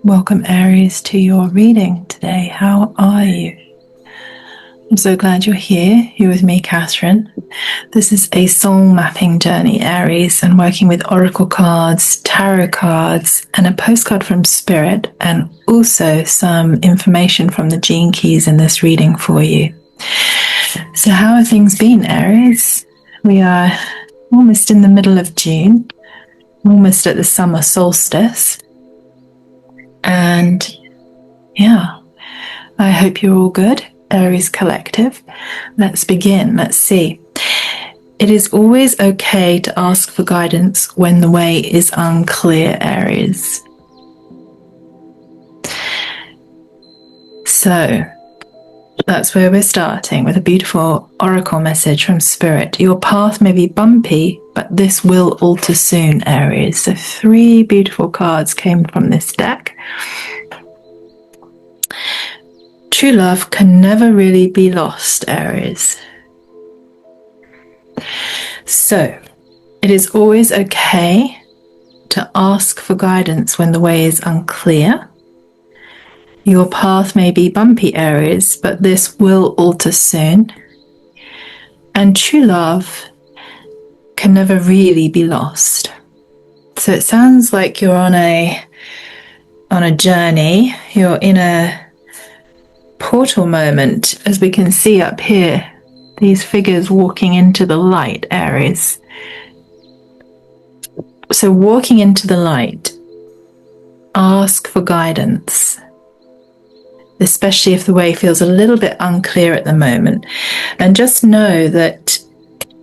Welcome, Aries, to your reading today. How are you? I'm so glad you're here. You're with me, Catherine. This is a soul mapping journey, Aries, and working with oracle cards, tarot cards, and a postcard from Spirit, and also some information from the gene keys in this reading for you. So how have things been, Aries? We are almost in the middle of June, almost at the summer solstice. And yeah, I hope you're all good, Aries Collective. Let's begin. Let's see. It is always okay to ask for guidance when the way is unclear, Aries. So that's where we're starting with a beautiful oracle message from Spirit. Your path may be bumpy, but this will alter soon, Aries. So 3 beautiful cards came from this deck. True love can never really be lost, Aries. So it is always okay to ask for guidance when the way is unclear. Your path may be bumpy, Aries, but this will alter soon. And true love can never really be lost. So it sounds like you're on a journey. You're in a portal moment, as we can see up here. These figures walking into the light, Aries. So walking into the light, ask for guidance, especially if the way feels a little bit unclear at the moment. And just know that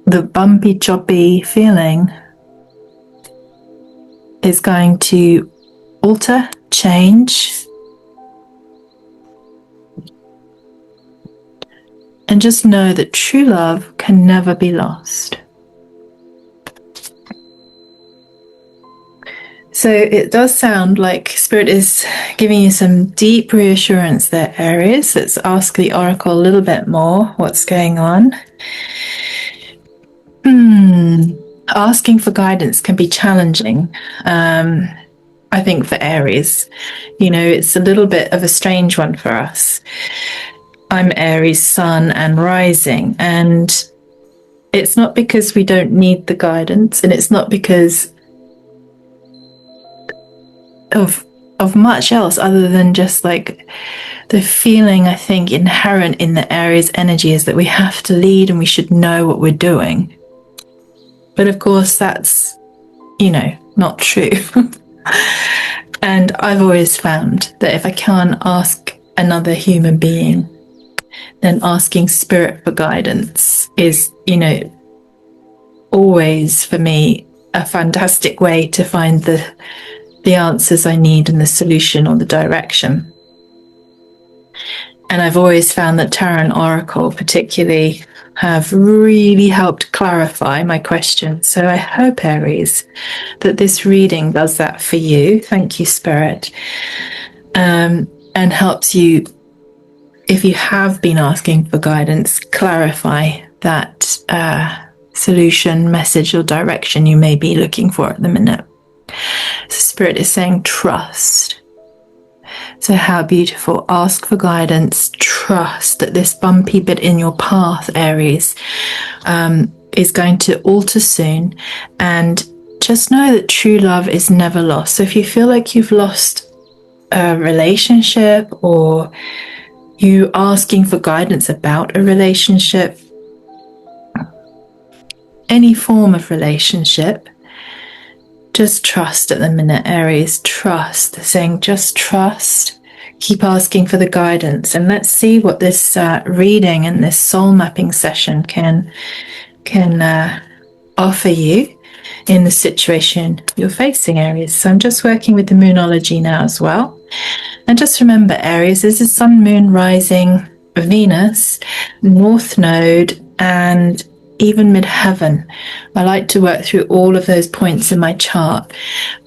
the bumpy, choppy feeling is going to alter, change. And just know that true love can never be lost. So it does sound like Spirit is giving you some deep reassurance there, Aries. Let's ask the oracle a little bit more. What's going on? Asking for guidance can be challenging. I think for Aries, it's a little bit of a strange one for us. I'm Aries sun and rising, and it's not because we don't need the guidance, and it's not because of much else other than just like the feeling, I think, inherent in the Aries energy is that we have to lead and we should know what we're doing. But of course that's, not true. And I've always found that if I can't ask another human being, then asking Spirit for guidance is, always for me a fantastic way to find the answers I need and the solution or the direction. And I've always found that Tarot and Oracle particularly have really helped clarify my questions. So I hope, Aries, that this reading does that for you. Thank you, Spirit. And helps you, if you have been asking for guidance, clarify that solution, message, or direction you may be looking for at the minute. So Spirit is saying trust. So how beautiful. Ask for guidance. Trust that this bumpy bit in your path, Aries, is going to alter soon. And just know that true love is never lost. So if you feel like you've lost a relationship, or you asking for guidance about a relationship, any form of relationship, just trust at the minute, Aries. Trust. They're saying just trust. Keep asking for the guidance, and let's see what this reading and this soul mapping session can offer you in the situation you're facing, Aries. So I'm just working with the Moonology now as well. And just remember, Aries, this is Sun, Moon, Rising, Venus, North Node, and even midheaven. I like to work through all of those points in my chart.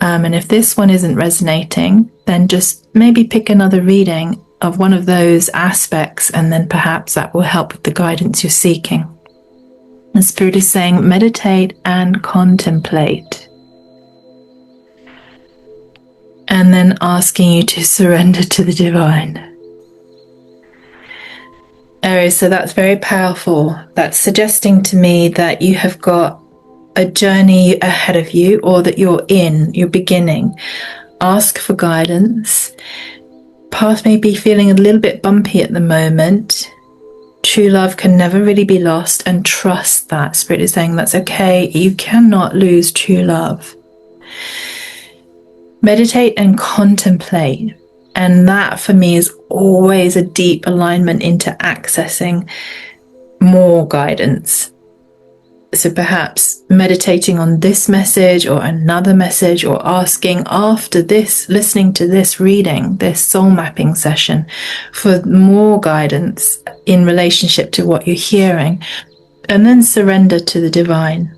And if this one isn't resonating, then just maybe pick another reading of one of those aspects, and then perhaps that will help with the guidance you're seeking. The Spirit is saying, meditate and contemplate. And and then asking you to surrender to the divine. Aries, so that's very powerful. That's suggesting to me that you have got a journey ahead of you, or that you're beginning. Ask for guidance. Path may be feeling a little bit bumpy at the moment. True love can never really be lost, and trust that. Spirit is saying that's okay. You cannot lose true love. Meditate and contemplate. And that for me is always a deep alignment into accessing more guidance. So perhaps meditating on this message or another message, or asking after this, listening to this reading, this soul mapping session, for more guidance in relationship to what you're hearing, and then surrender to the divine.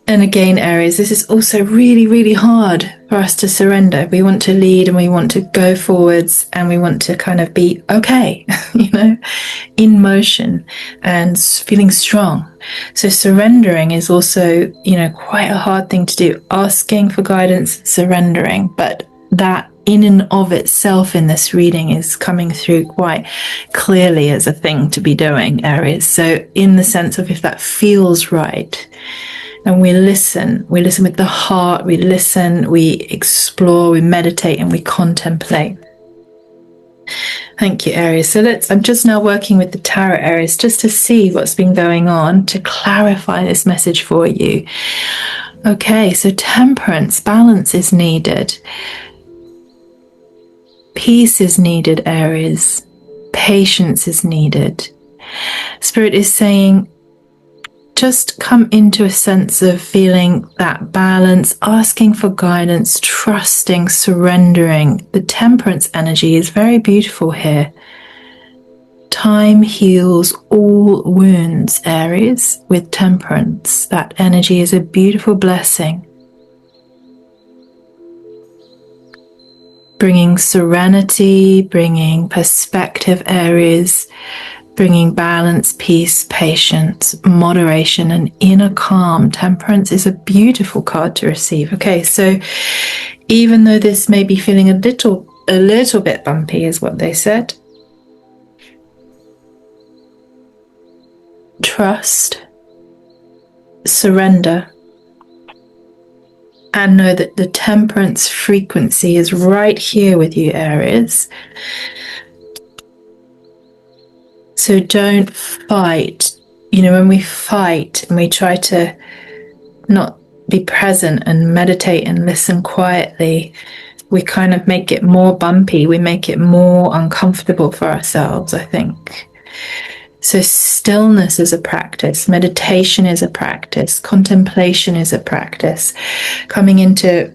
And again, Aries, this is also really, really hard for us to surrender. We want to lead and we want to go forwards and we want to kind of be okay, in motion and feeling strong. So surrendering is also, quite a hard thing to do. Asking for guidance, surrendering, but that in and of itself in this reading is coming through quite clearly as a thing to be doing, Aries. So in the sense of if that feels right, and we listen with the heart, we listen, we explore, we meditate, and we contemplate. Thank you, Aries. So I'm just now working with the tarot, Aries, just to see what's been going on, to clarify this message for you. Okay, so temperance, balance is needed. Peace is needed, Aries. Patience is needed. Spirit is saying, just come into a sense of feeling that balance, asking for guidance, trusting, surrendering. The temperance energy is very beautiful here. Time heals all wounds, Aries, with temperance. That energy is a beautiful blessing. Bringing serenity, bringing perspective, Aries. Bringing balance, peace, patience, moderation, and inner calm. Temperance is a beautiful card to receive. Okay, so even though this may be feeling a little bit bumpy, is what they said, trust, surrender, and know that the temperance frequency is right here with you, Aries. So don't fight. When we fight and we try to not be present and meditate and listen quietly, we kind of make it more bumpy. We make it more uncomfortable for ourselves, I think. So stillness is a practice. Meditation is a practice. Contemplation is a practice. Coming into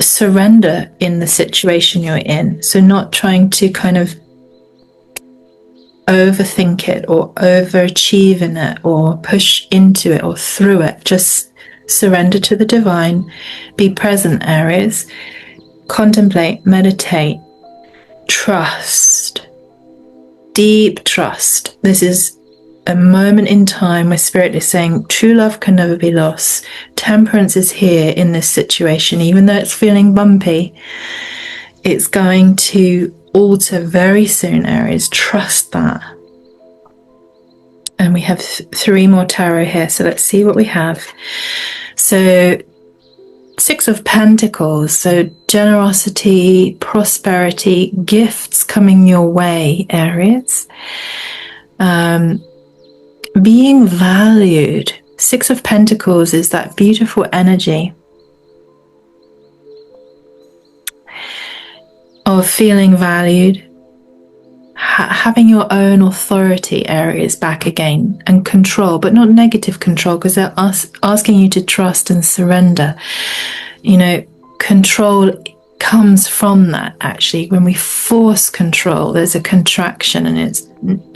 surrender in the situation you're in. So not trying to kind of overthink it or overachieve in it or push into it or through it. Just surrender to the divine. Be present, Aries. Contemplate, meditate, trust, deep trust. This is a moment in time where Spirit is saying true love can never be lost. Temperance is here in this situation. Even though it's feeling bumpy, it's going to alter very soon, Aries. Trust that. And we have 3 more tarot here, so let's see what we have. So 6 of Pentacles, so generosity, prosperity, gifts coming your way, Aries. Being valued. 6 of Pentacles is that beautiful energy of feeling valued, having your own authority, Aries, back again, and control, but not negative control, because they're asking you to trust and surrender. Control comes from that, actually. When we force control, there's a contraction and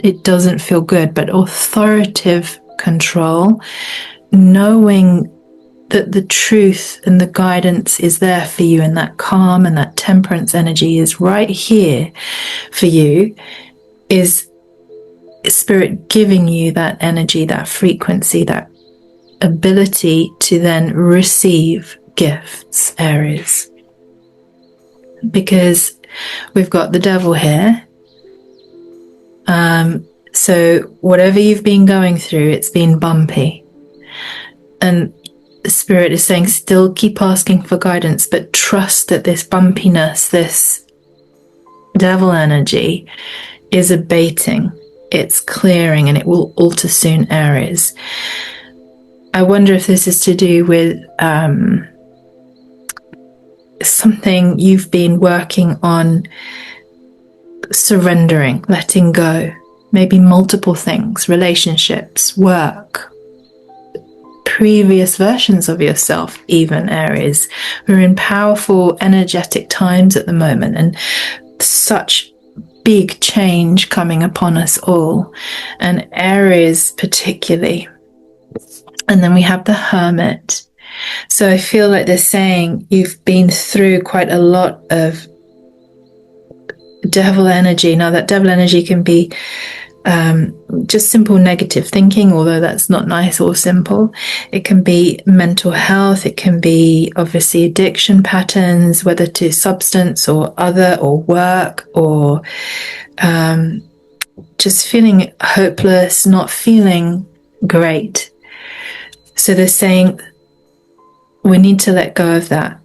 it doesn't feel good. But authoritative control, knowing that the truth and the guidance is there for you, and that calm and that temperance energy is right here for you, is Spirit giving you that energy, that frequency, that ability to then receive gifts, Aries. because we've got the devil here. So whatever you've been going through, it's been bumpy. And the Spirit is saying, still keep asking for guidance, but trust that this bumpiness, this devil energy is abating. It's clearing, and it will alter soon, Aries. I wonder if this is to do with something you've been working on surrendering, letting go, maybe multiple things, relationships, work, previous versions of yourself, even, Aries. We're in powerful, energetic times at the moment, and such big change coming upon us all, and Aries particularly. And then we have the Hermit. So I feel like they're saying you've been through quite a lot of devil energy. Now, that devil energy can be just simple negative thinking, although that's not nice or simple. It can be mental health. It can be obviously addiction patterns, whether to substance or other or work, or just feeling hopeless, not feeling great. So they're saying we need to let go of that,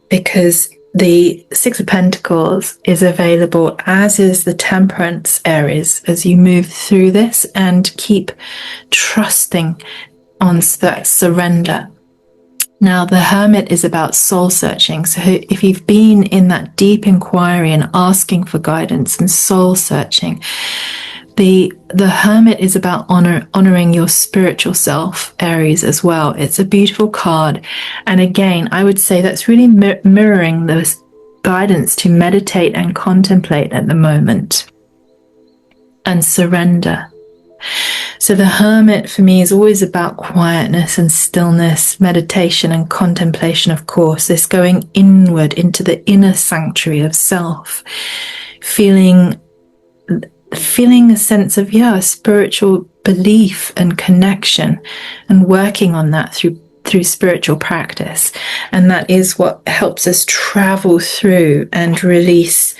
because the Six of Pentacles is available, as is the Temperance, Aries, as you move through this, and keep trusting on that surrender. Now, the Hermit is about soul searching. So if you've been in that deep inquiry and asking for guidance and soul searching, the Hermit is about honoring your spiritual self, Aries, as well. It's a beautiful card. And again, I would say that's really mirroring the guidance to meditate and contemplate at the moment and surrender. So the Hermit for me is always about quietness and stillness, meditation and contemplation, of course, this going inward into the inner sanctuary of self, feeling a sense of spiritual belief and connection, and working on that through spiritual practice. And that is what helps us travel through and release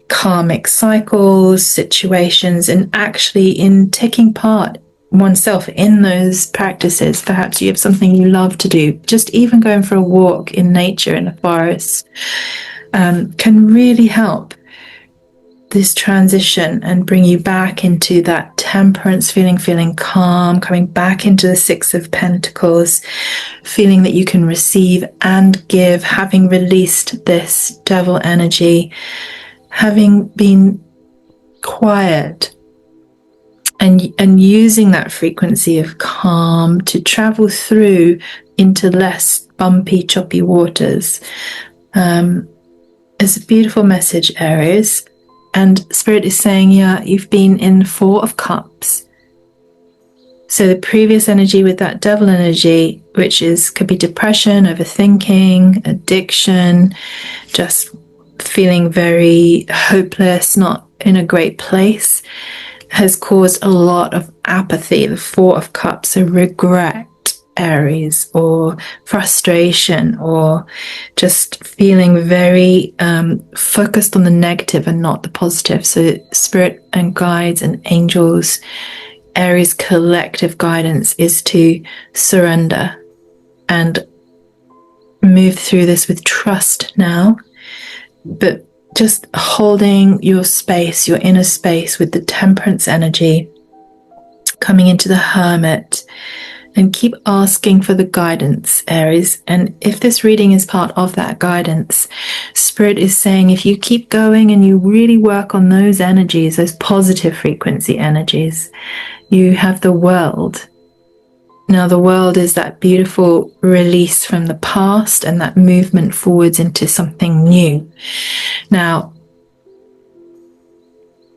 karmic cycles, situations, and actually in taking part oneself in those practices. Perhaps you have something you love to do, just even going for a walk in nature in a forest can really help this transition and bring you back into that temperance feeling calm, coming back into the Six of Pentacles, feeling that you can receive and give, having released this devil energy, having been quiet, and using that frequency of calm to travel through into less bumpy, choppy waters. It's a beautiful message, Aries. And Spirit is saying, you've been in Four of Cups. So the previous energy with that devil energy, which could be depression, overthinking, addiction, just feeling very hopeless, not in a great place, has caused a lot of apathy. The Four of Cups, so regret, Aries, or frustration, or just feeling very focused on the negative and not the positive. So Spirit and guides and angels, Aries collective guidance is to surrender and move through this with trust now, but just holding your space, your inner space, with the Temperance energy coming into the Hermit. And keep asking for the guidance, Aries. And if this reading is part of that guidance, Spirit is saying if you keep going and you really work on those energies, those positive frequency energies, you have the World. Now, the World is that beautiful release from the past and that movement forwards into something new. Now,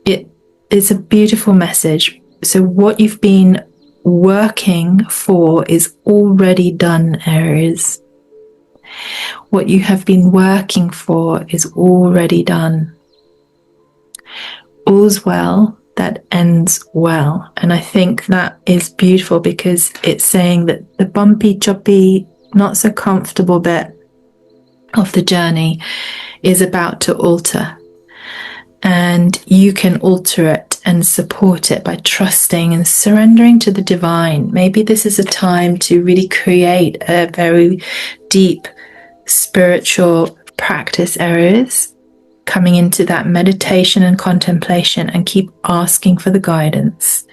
it is a beautiful message. So what you've been working for is already done, Aries. What you have been working for is already done. All's well that ends well. And I think that is beautiful, because it's saying that the bumpy, choppy, not so comfortable bit of the journey is about to alter. And you can alter it and support it by trusting and surrendering to the divine. Maybe this is a time to really create a very deep spiritual practice, Aries, coming into that meditation and contemplation, and keep asking for the guidance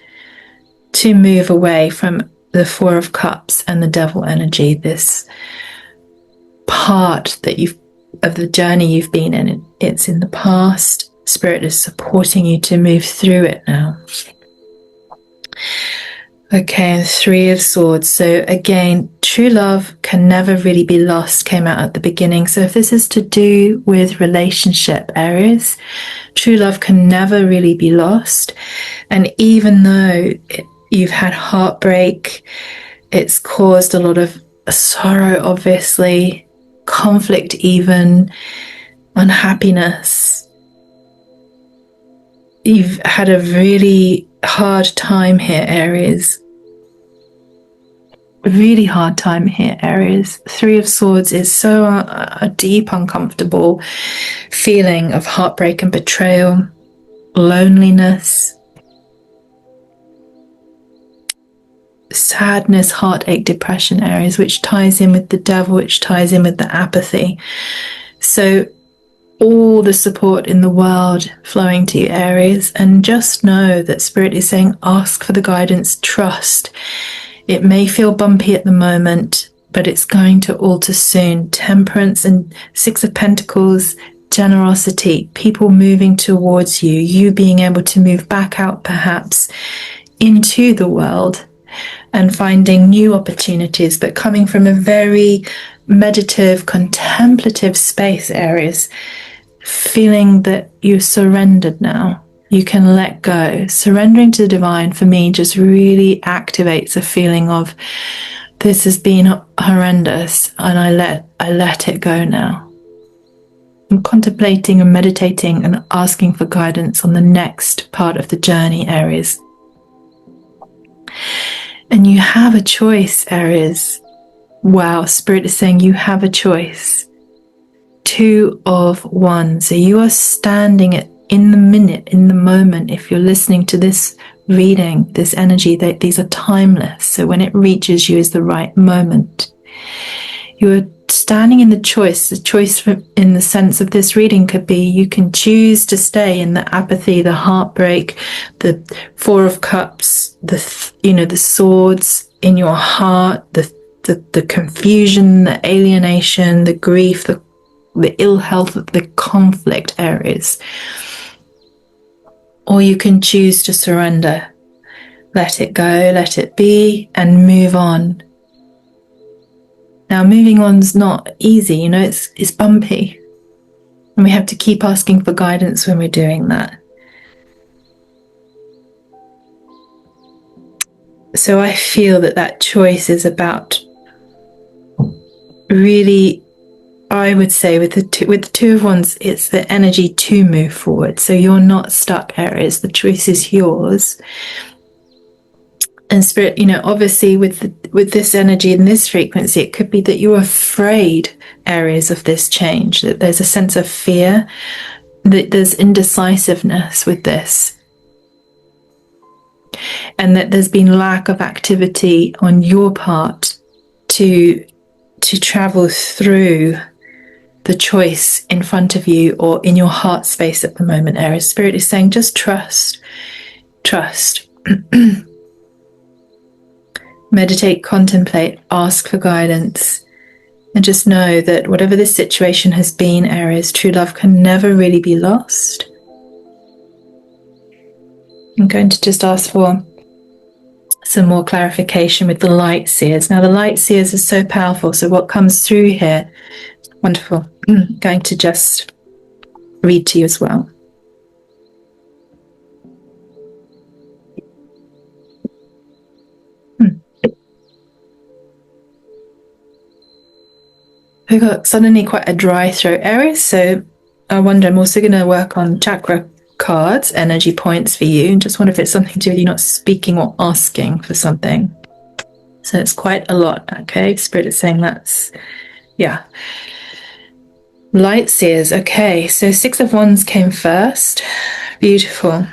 to move away from the Four of Cups and the Devil energy, this part that of the journey you've been in. It's in the past. Spirit is supporting you to move through it now. Okay, and Three of Swords. So again, true love can never really be lost came out at the beginning. So if this is to do with relationship, Aries, true love can never really be lost. And even though you've had heartbreak, it's caused a lot of sorrow, obviously, conflict even, unhappiness. You've had a really hard time here, Aries. Really hard time here, Aries. Three of Swords is so a deep, uncomfortable feeling of heartbreak and betrayal, loneliness, sadness, heartache, depression, Aries, which ties in with the Devil, which ties in with the apathy. So all the support in the world flowing to you, Aries, and just know that Spirit is saying, ask for the guidance, trust. It may feel bumpy at the moment, but it's going to alter soon. Temperance and Six of Pentacles, generosity, people moving towards you, you being able to move back out perhaps into the world and finding new opportunities, but coming from a very meditative, contemplative space, Aries. Feeling that you've surrendered now. You can let go. Surrendering to the divine, for me, just really activates a feeling of, this has been horrendous, and I let it go now. I'm contemplating and meditating and asking for guidance on the next part of the journey, Aries. And you have a choice, Aries. Wow, Spirit is saying you have a choice. Two of Wands. So you are standing in the minute, in the moment. If you're listening to this reading, this energy, these are timeless. So when it reaches you is the right moment. You're standing in the choice. The choice in the sense of this reading could be you can choose to stay in the apathy, the heartbreak, the Four of Cups, the swords in your heart, the confusion, the alienation, the grief, the ill health, the conflict, Aries. Or you can choose to surrender, let it go, let it be, and move on. Now, moving on's not easy, it's bumpy. And we have to keep asking for guidance when we're doing that. So I feel that choice is about really, I would say with the Two of Wands, it's the energy to move forward. So you're not stuck, Aries. The choice is yours. And Spirit, obviously with this energy and this frequency, it could be that you're afraid, Aries, of this change, that there's a sense of fear, that there's indecisiveness with this, and that there's been lack of activity on your part to travel through the choice in front of you or in your heart space at the moment, Aries. Spirit is saying just trust. Meditate, contemplate, ask for guidance, and just know that whatever this situation has been, Aries, true love can never really be lost. I'm going to just ask for some more clarification with the light seers. Now, the light seers are so powerful. So what comes through here, wonderful. I'm going to just read to you as well. We've got suddenly quite a dry throat, Aries. So I wonder, I'm also going to work on chakra cards, energy points for you, and just wonder if it's something to do with you not speaking or asking for something. So it's quite a lot, okay? Spirit is saying yeah. Light seers. Okay, so Six of Wands came first. Beautiful.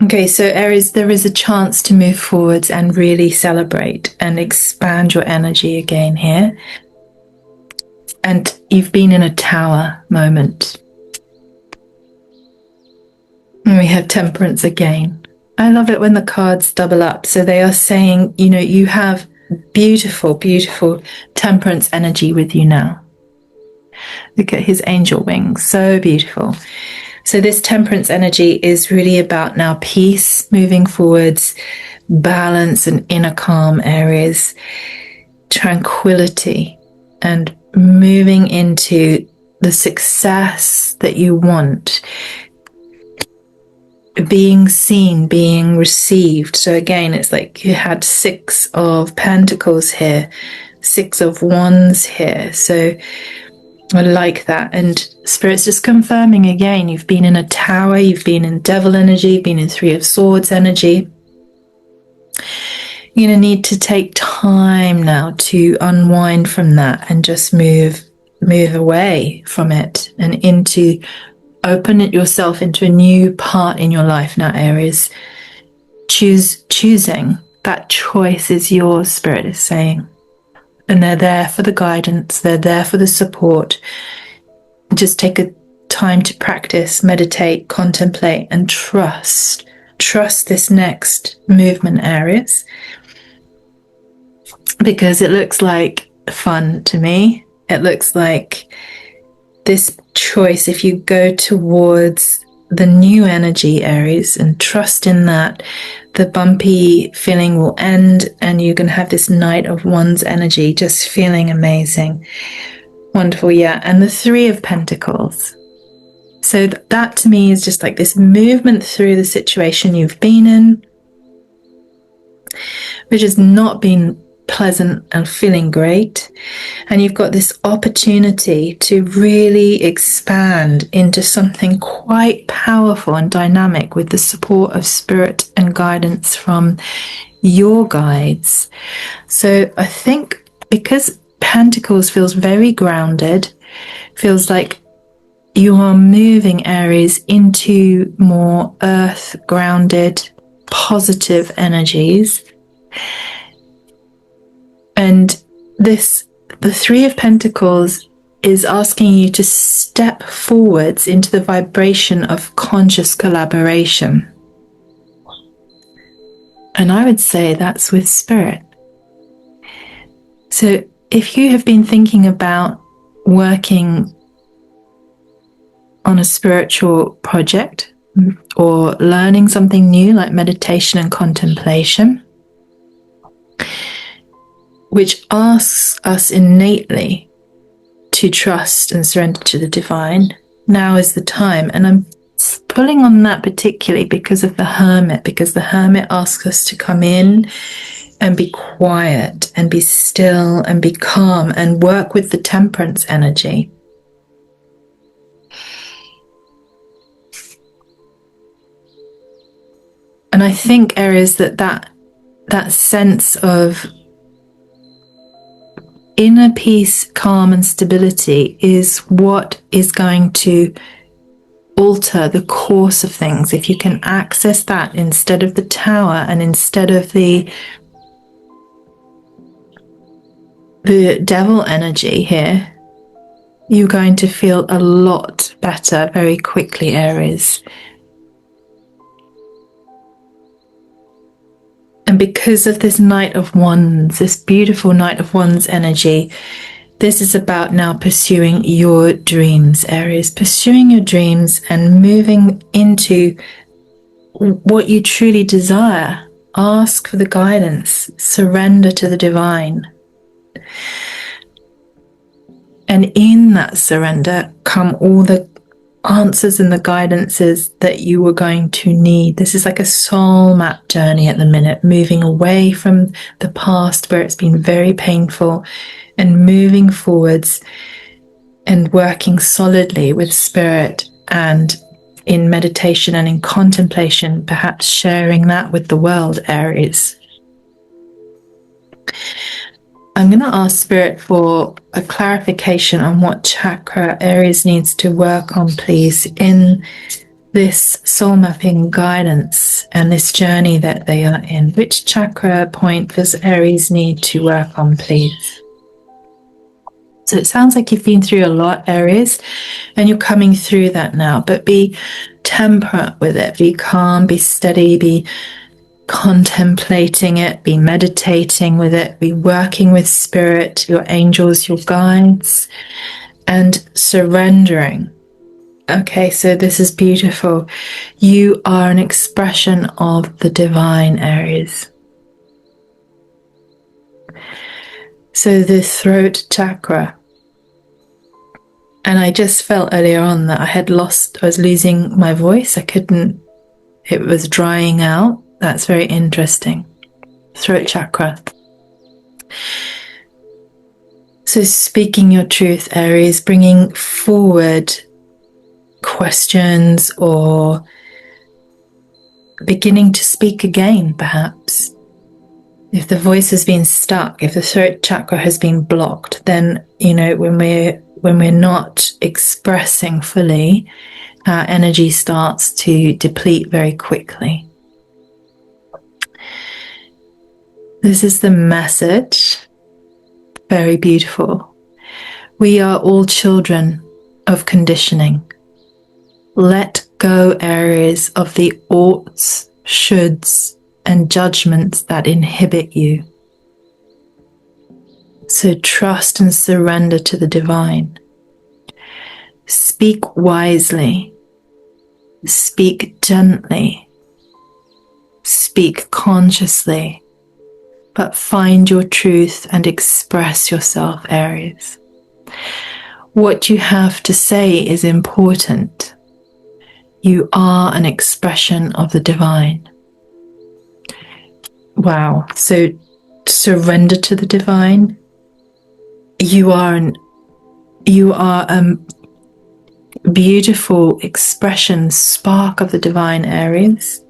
Okay, so Aries, there is a chance to move forwards and really celebrate and expand your energy again here. And you've been in a tower moment. And we have Temperance again. I love it when the cards double up. So they are saying, you know, you have beautiful, beautiful Temperance energy with you now. Look at his angel wings, so beautiful. So this Temperance energy is really about now peace, moving forwards, balance and inner calm areas, tranquility, and moving into the success that you want, being seen, being received. So again, it's like you had Six of Pentacles here, Six of Wands here. So I like that. And Spirit's just confirming again, you've been in a tower, you've been in devil energy, you've been in Three of Swords energy. You're going to need to take time now to unwind from that and just move away from it and into, open it yourself into a new part in your life now, Aries. Choosing. That choice is yours, Spirit is saying. And they're there for the guidance, they're there for the support. Just take a time to practice, meditate, contemplate, and trust. Trust this next movement, Aries. Because it looks like fun to me. It looks like this choice, if you go towards the new energy, Aries, and trust in that, the bumpy feeling will end and you can have this Knight of Wands energy just feeling amazing. Wonderful, yeah. And the Three of Pentacles. So that to me is just like this movement through the situation you've been in, which has not been pleasant and feeling great. And you've got this opportunity to really expand into something quite powerful and dynamic with the support of Spirit and guidance from your guides. So I think because Pentacles feels very grounded, feels like you are moving, Aries, into more earth grounded, positive energies. And the Three of Pentacles is asking you to step forwards into the vibration of conscious collaboration. And I would say that's with Spirit. So if you have been thinking about working on a spiritual project or learning something new like meditation and contemplation, which asks us innately to trust and surrender to the divine, now is the time. And I'm pulling on that particularly because of the Hermit, because the Hermit asks us to come in and be quiet and be still and be calm and work with the Temperance energy. And I think, Aries, that sense of inner peace, calm and stability is what is going to alter the course of things. If you can access that instead of the Tower and instead of the devil energy here, you're going to feel a lot better very quickly, Aries. And because of this Knight of Wands, this beautiful Knight of Wands energy, this is about now pursuing your dreams, Aries. Pursuing your dreams and moving into what you truly desire. Ask for the guidance. Surrender to the divine. And in that surrender come all the answers and the guidances that you were going to need. This is like a soul map journey at the minute, moving away from the past where it's been very painful and moving forwards and working solidly with Spirit and in meditation and in contemplation, perhaps sharing that with the world, Aries. I'm going to ask Spirit for a clarification on what chakra Aries needs to work on, please, in this soul mapping guidance and this journey that they are in. Which chakra point does Aries need to work on, please? So it sounds like you've been through a lot, Aries, and you're coming through that now, but be temperate with it. Be calm, be steady, be contemplating it, be meditating with it, be working with Spirit, your angels, your guides, and surrendering. Okay, so this is beautiful. You are an expression of the divine, Aries. So the throat chakra. And I just felt earlier on that I was losing my voice. It was drying out. That's very interesting. Throat chakra. So speaking your truth, Aries, bringing forward questions or beginning to speak again, perhaps. If the voice has been stuck, if the throat chakra has been blocked, then, when we're not expressing fully, our energy starts to deplete very quickly. This is the message. Very beautiful. We are all children of conditioning. Let go, Aries, of the oughts, shoulds, and judgments that inhibit you. So trust and surrender to the divine. Speak wisely. Speak gently. Speak consciously. But find your truth and express yourself, Aries. What you have to say is important. You are an expression of the divine. Wow. So surrender to the divine. You are a beautiful expression, spark of the divine, Aries.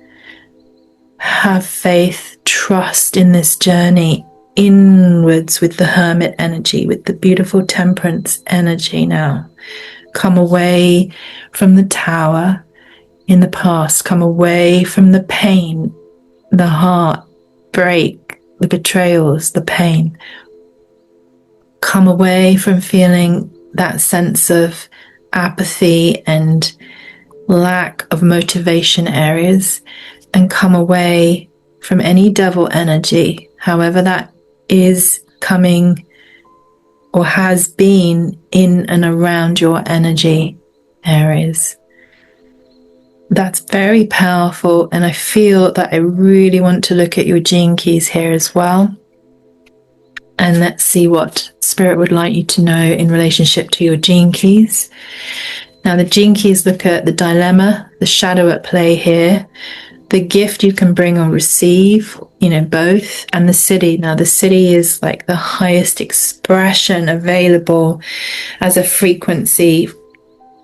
Have faith, trust in this journey inwards with the hermit energy, with the beautiful temperance energy now. Come away from the tower in the past. Come away from the pain, the heartbreak, the betrayals, the pain. Come away from feeling that sense of apathy and lack of motivation, Aries, and come away from any devil energy, however that is coming or has been in and around your energy, Aries. That's very powerful, and I feel that I really want to look at your gene keys here as well. And let's see what Spirit would like you to know in relationship to your gene keys. Now, the gene keys look at the dilemma, the shadow at play here, the gift you can bring or receive, both, and the city. Now, the city is like the highest expression available as a frequency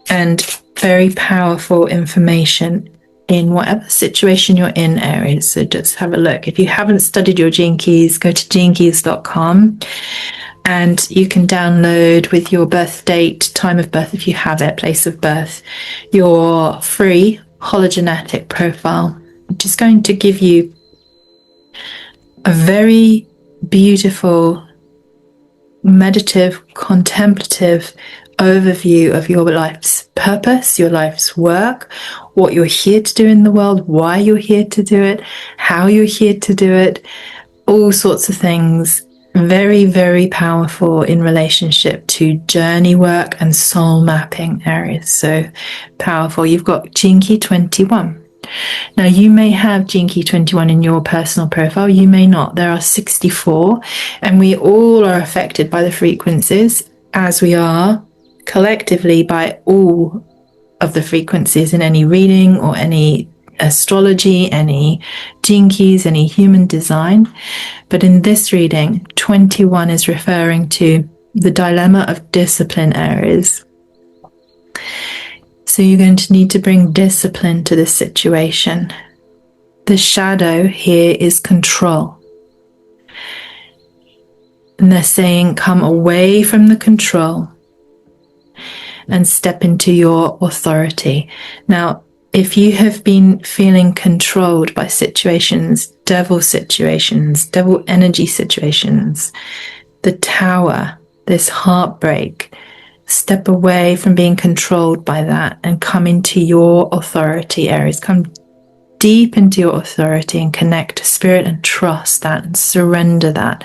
and very powerful information in whatever situation you're in, Aries. So just have a look. If you haven't studied your gene keys, go to genekeys.com and you can download with your birth date, time of birth if you have it, place of birth, your free hologenetic profile, which is going to give you a very beautiful, meditative, contemplative overview of your life's purpose, your life's work, what you're here to do in the world, why you're here to do it, how you're here to do it, all sorts of things. Very, very powerful in relationship to journey work and soul mapping, Aries. So powerful. You've got Gene Key 21. Now, you may have Gene Key 21 in your personal profile. You may not. There are 64, and we all are affected by the frequencies, as we are collectively by all of the frequencies in any reading or any astrology, any gene keys, any human design. But in this reading, 21 is referring to the dilemma of discipline, Aries. So you're going to need to bring discipline to this situation. The shadow here is control. And they're saying, come away from the control and step into your authority. Now, if you have been feeling controlled by situations, devil energy situations, the tower, this heartbreak, step away from being controlled by that and come into your authority, Aries. Come deep into your authority and connect to spirit and trust that and surrender that.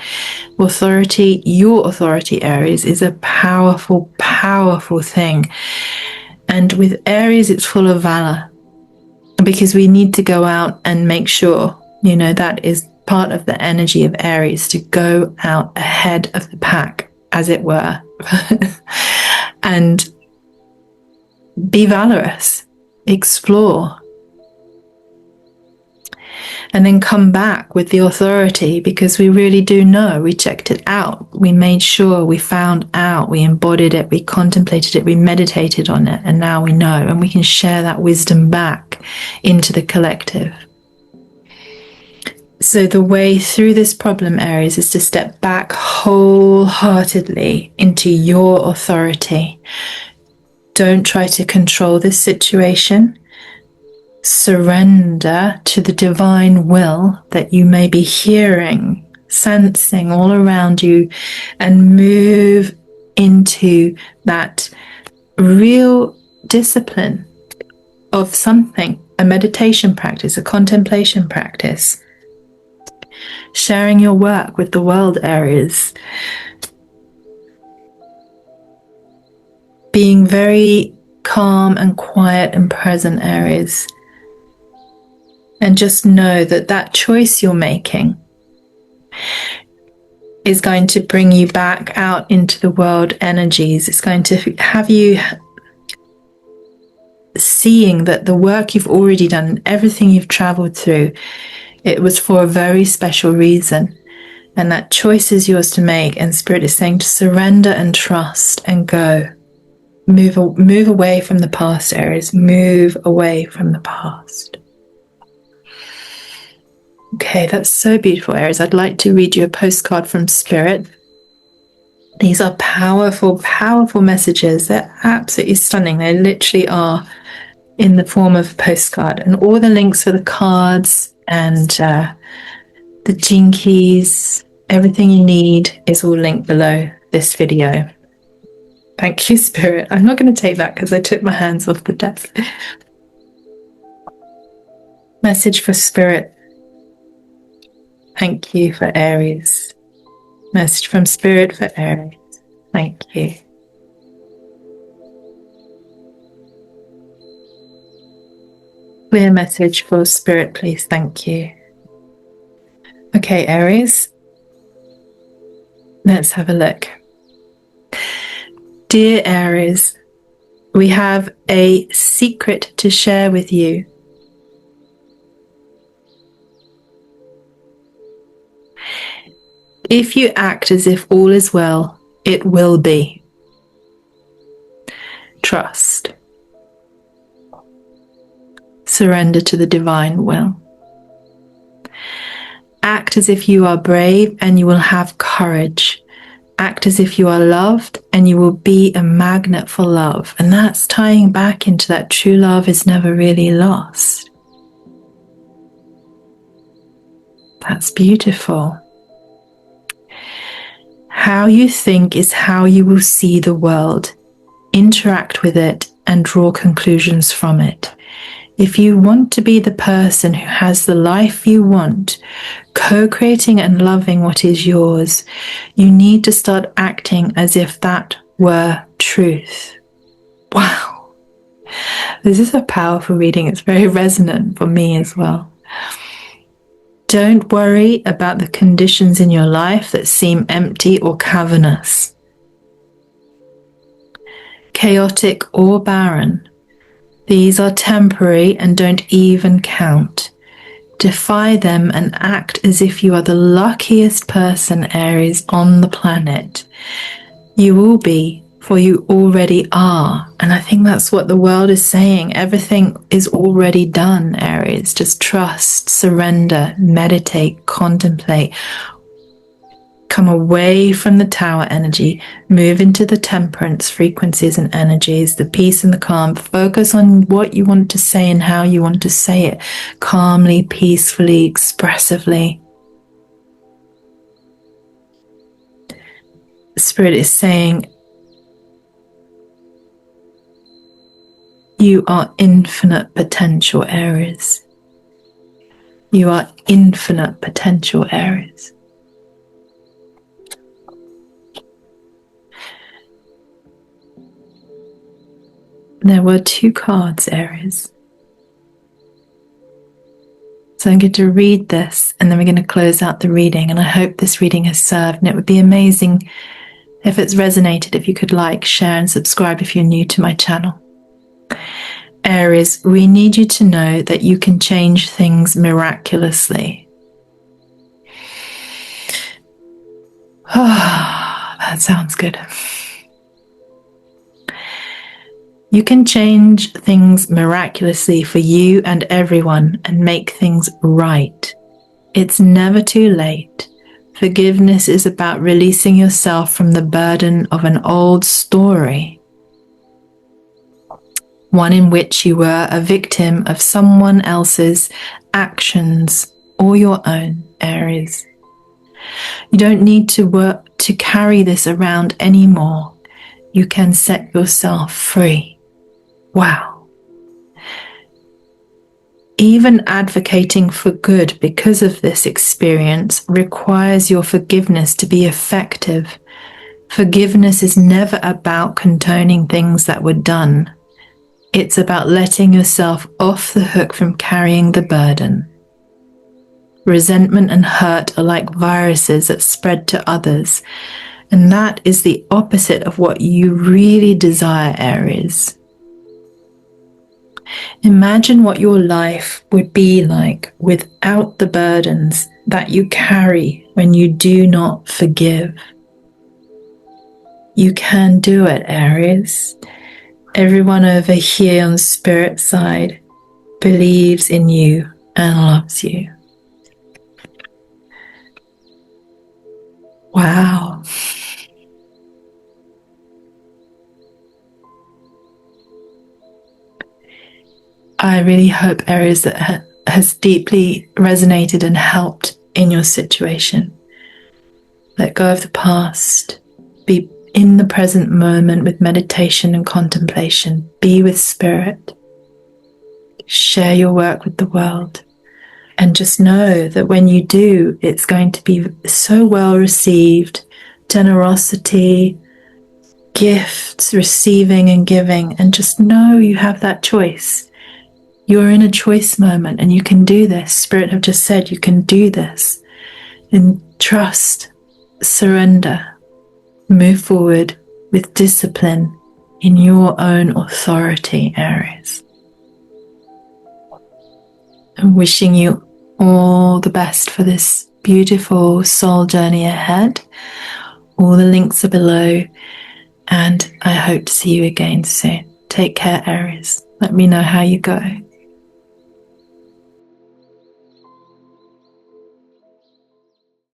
Authority, your authority, Aries, is a powerful, powerful thing. And with Aries, it's full of valor, because we need to go out and make sure, that is part of the energy of Aries, to go out ahead of the pack, as it were, and be valorous, explore, and then come back with the authority, because we really do know. We checked it out. We made sure, we found out, we embodied it, we contemplated it, we meditated on it, and now we know, and we can share that wisdom back into the collective. So the way through this problem, Aries, is to step back wholeheartedly into your authority. Don't try to control this situation. Surrender to the divine will that you may be hearing, sensing all around you, and move into that real discipline of something, a meditation practice, a contemplation practice. Sharing your work with the world, Aries. Being very calm and quiet and present, Aries. And just know that that choice you're making is going to bring you back out into the world energies. It's going to have you seeing that the work you've already done, everything you've traveled through, it was for a very special reason. And that choice is yours to make. And Spirit is saying to surrender and trust and go. Move away from the past, Aries. Move away from the past. Okay, that's so beautiful, Aries. I'd like to read you a postcard from Spirit. These are powerful, powerful messages. They're absolutely stunning. They literally are in the form of a postcard. And all the links for the cards and the gene keys, everything you need is all linked below this video. Thank you, Spirit. I'm not going to take that because I took my hands off the desk. Message for Spirit. Thank you for Aries. Message from Spirit for Aries. Thank you. Clear message for Spirit, please. Thank you. Okay, Aries. Let's have a look. Dear Aries, we have a secret to share with you. If you act as if all is well, it will be. Trust. Surrender to the divine will. Act as if you are brave and you will have courage. Act as if you are loved and you will be a magnet for love. And that's tying back into that true love is never really lost. That's beautiful. How you think is how you will see the world, interact with it, and draw conclusions from it. If you want to be the person who has the life you want, co-creating and loving what is yours, you need to start acting as if that were truth. Wow. This is a powerful reading. It's very resonant for me as well. Don't worry about the conditions in your life that seem empty or cavernous, chaotic or barren. These are temporary and don't even count. Defy them and act as if you are the luckiest person, Aries, on the planet. You will be, for you already are. And I think that's what the world is saying. Everything is already done, Aries. Just trust, surrender, meditate, contemplate. Come away from the tower energy, move into the temperance frequencies and energies, the peace and the calm. Focus on what you want to say and how you want to say it, calmly, peacefully, expressively. Spirit is saying, you are infinite potential, Aries. You are infinite potential, Aries. There were 2 cards, Aries. So I'm going to read this and then we're going to close out the reading, and I hope this reading has served, and it would be amazing if it's resonated, if you could like, share and subscribe if you're new to my channel. Aries, we need you to know that you can change things miraculously. That sounds good. You can change things miraculously for you and everyone and make things right. It's never too late. Forgiveness is about releasing yourself from the burden of an old story, one in which you were a victim of someone else's actions or your own, Aries. You don't need to work to carry this around anymore. You can set yourself free. Wow. Even advocating for good because of this experience requires your forgiveness to be effective. Forgiveness is never about condoning things that were done. It's about letting yourself off the hook from carrying the burden. Resentment and hurt are like viruses that spread to others, and that is the opposite of what you really desire, Aries. Imagine what your life would be like without the burdens that you carry when you do not forgive. You can do it, Aries. Everyone over here on the spirit side believes in you and loves you. Wow. I really hope, Aries, that has deeply resonated and helped in your situation. Let go of the past. Be in the present moment with meditation and contemplation. Be with spirit. Share your work with the world. And just know that when you do, it's going to be so well received. Generosity, gifts, receiving and giving. And just know you have that choice. You're in a choice moment and you can do this. Spirit have just said you can do this. And trust, surrender, move forward with discipline in your own authority, Aries. I'm wishing you all the best for this beautiful soul journey ahead. All the links are below, and I hope to see you again soon. Take care, Aries. Let me know how you go.